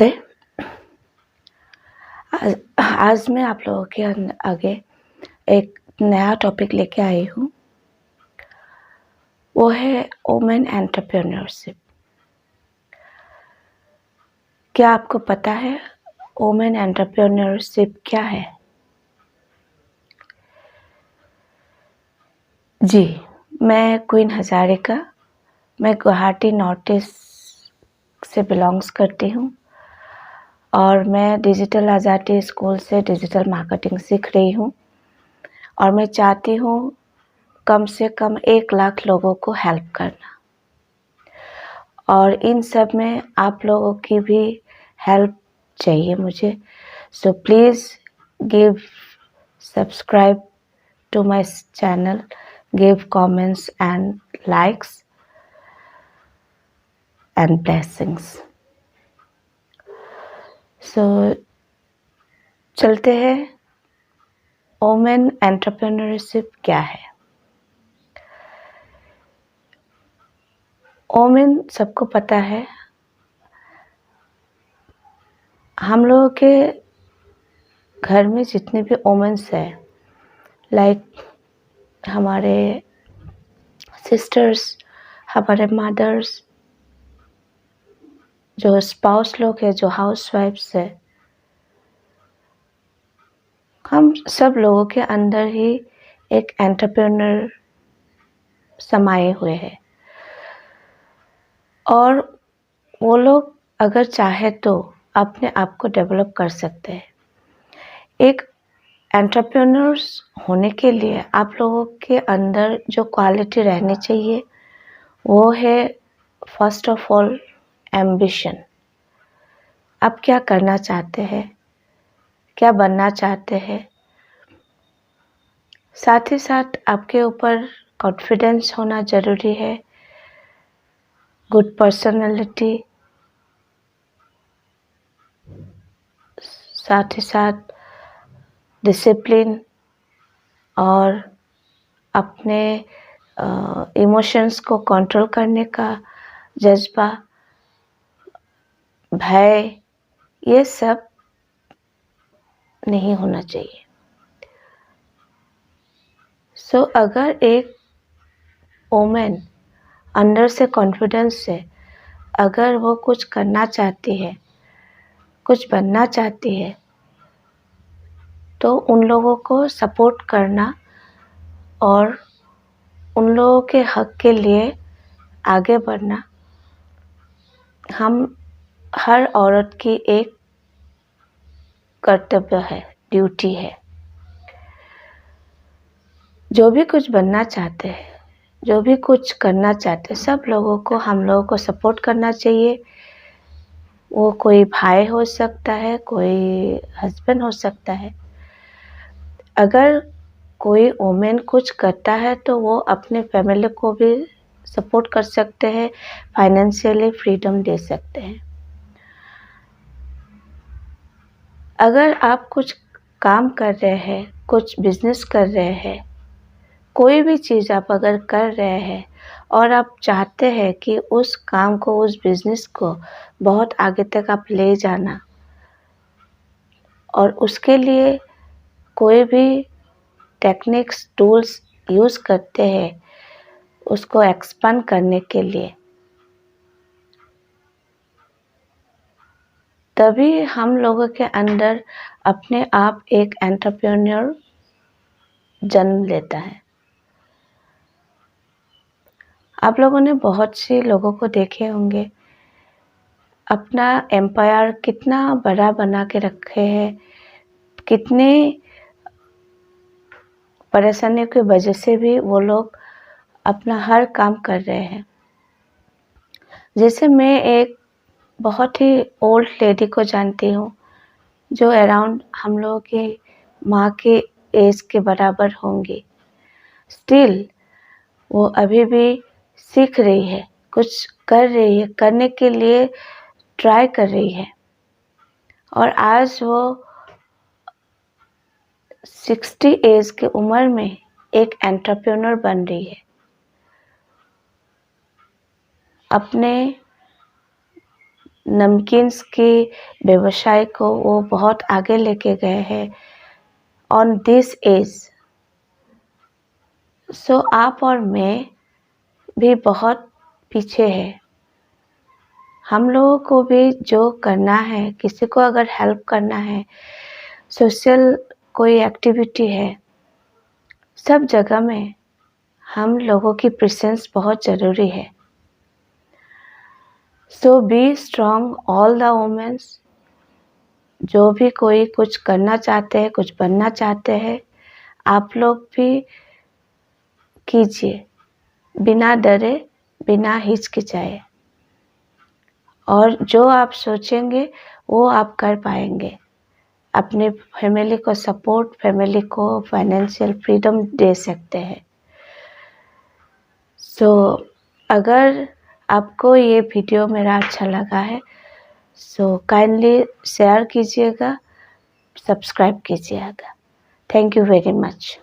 नमस्ते। आज मैं आप लोगों के आगे एक नया टॉपिक लेके आई हूँ। वो है वुमेन एंटरप्रेन्योरशिप। क्या आपको पता है वुमेन एंटरप्रेन्योरशिप क्या है? जी, मैं क्वीन हजारिका। मैं गुवाहाटी नॉर्थ ईस्ट से बिलोंग्स करती हूँ और मैं डिजिटल आज़ादी स्कूल से डिजिटल मार्केटिंग सीख रही हूँ और मैं चाहती हूँ कम से कम 1 लाख लोगों को हेल्प करना, और इन सब में आप लोगों की भी हेल्प चाहिए मुझे। So please give subscribe to my channel, give comments and likes and blessings. So चलते हैं, वुमेन एंटरप्रेन्योरशिप क्या है? वुमेन सबको पता है। हम लोगों के घर में जितने भी वुमेन्स हैं, लाइक हमारे सिस्टर्स, हमारे मदर्स, जो स्पाउस लोग हैं, जो हाउस वाइफ्स है, हम सब लोगों के अंदर ही एक एंटरप्रेन्योर समाये हुए हैं। और वो लोग अगर चाहे तो अपने आप को डेवलप कर सकते हैं। एक एंटरप्रेन्योर्स होने के लिए आप लोगों के अंदर जो क्वालिटी रहनी चाहिए वो है फर्स्ट ऑफ ऑल एम्बिशन। आप क्या करना चाहते हैं, क्या बनना चाहते हैं। साथ ही साथ आपके ऊपर कॉन्फिडेंस होना ज़रूरी है, गुड पर्सनालिटी, साथ ही साथ डिसिप्लिन और अपने इमोशंस को कंट्रोल करने का जज्बा, भय, ये सब नहीं होना चाहिए। सो अगर एक वुमेन अंदर से कॉन्फिडेंस से अगर वो कुछ करना चाहती है, कुछ बनना चाहती है, तो उन लोगों को सपोर्ट करना और उन लोगों के हक के लिए आगे बढ़ना हम हर औरत की एक कर्तव्य है, ड्यूटी है। जो भी कुछ बनना चाहते हैं, जो भी कुछ करना चाहते हैं, सब लोगों को, हम लोगों को सपोर्ट करना चाहिए। वो कोई भाई हो सकता है, कोई हस्बैंड हो सकता है। अगर कोई वुमेन कुछ करता है तो वो अपने फैमिली को भी सपोर्ट कर सकते हैं, फाइनेंशियली फ्रीडम दे सकते हैं। अगर आप कुछ काम कर रहे हैं, कुछ बिजनेस कर रहे हैं, कोई भी चीज़ आप अगर कर रहे हैं और आप चाहते हैं कि उस काम को, उस बिजनेस को बहुत आगे तक आप ले जाना, और उसके लिए कोई भी टेक्निक्स, टूल्स यूज़ करते हैं उसको एक्सपांड करने के लिए, तभी हम लोगों के अंदर अपने आप एक एंटरप्रेन्योर जन्म लेता है। आप लोगों ने बहुत से लोगों को देखे होंगे, अपना एम्पायर कितना बड़ा बना के रखे हैं, कितने परेशानियों की वजह से भी वो लोग अपना हर काम कर रहे हैं। जैसे मैं एक बहुत ही ओल्ड लेडी को जानती हूँ जो अराउंड हम लोगों की माँ के एज के बराबर होंगी। स्टिल वो अभी भी सीख रही है, कुछ कर रही है, करने के लिए ट्राई कर रही है, और आज वो 60 एज की उम्र में एक एंटरप्रेन्योर बन रही है। नमकीन्स की व्यवसाय को वो बहुत आगे लेके गए हैं ऑन दिस एज। सो आप और मैं भी बहुत पीछे है। हम लोगों को भी जो करना है, किसी को अगर हेल्प करना है, सोशल कोई एक्टिविटी है, सब जगह में हम लोगों की प्रेजेंस बहुत ज़रूरी है। So be strong all the womens. जो भी कोई कुछ करना चाहते हैं, कुछ बनना चाहते हैं, आप लोग भी कीजिए, बिना डरे, बिना हिचकिचाए। और जो आप सोचेंगे वो आप कर पाएंगे। अपने फैमिली को सपोर्ट, फैमिली को फाइनेंशियल फ्रीडम दे सकते हैं। सो अगर आपको ये वीडियो मेरा अच्छा लगा है, सो काइंडली शेयर कीजिएगा, सब्सक्राइब कीजिएगा। Thank you very much.